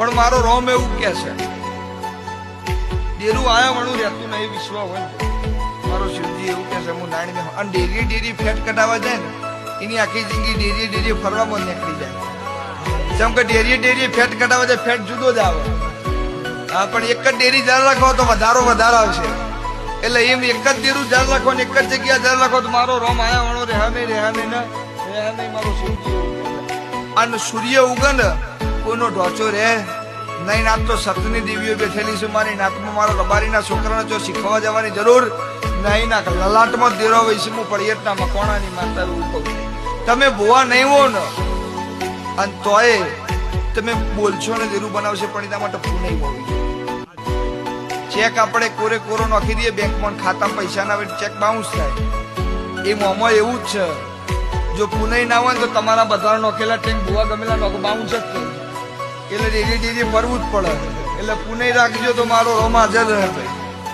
પણ મારો રોમ એવું કે છે ડેરું આયા વણું રહેતું નહીં વિશ્વ હોય મારો શિવજી એવું કે છે હું નાણી અને ડેરી ફેટ કઢાવવા જાય ને એની આખી જિંદગી ડેરી ફરવામાં નીકળી જાય જેમ કે ડેરી ફેટ કઢાવવા જાય ફેટ જુદો જ આવે હા પણ એક જ ડેરી જાળ રાખો તો વધારો આવશે એટલે એમ એક જ ડેરું જાળ રાખો ને એક જ જગ્યા જાળ રાખો તો મારો રોમ આયા વણો રહે નહીં મારો શિવજી અને સૂર્ય ઉગે ને કોઈનો ઢોચો રે નહીં નાત તો સતની દેવીઓ બેઠેલી છે મારી નાતમાં મારો રબારીના છોકરાને જો શીખવા જવાની જરૂર નહીં ના લલાટમાં દેરો વૈશે હું પડિયતના મકોણાની માતા એવું કહું તમે ભોવા નહીં હો ને અને તોય તમે બોલશો ને દેરું બનાવશે પણ એના માટે ભૂ નહીં હોવી ચેક આપણે કોરો નાખી દઈએ બેંકમાં ખાતામાં પૈસા ના આવે ચેક બાઉન્સ થાય એ મોમાં એવું જ છે જો પુનઈ ના હોય તો તમારા બધા નોખેલા ટેક ભૂવા ગમેલા નોખો બાઉન્સ જ થાય એટલે ડેરી ફરવું જ પડે એટલે પુનઈ રાખજો તો મારો રોમ હાજર રહે.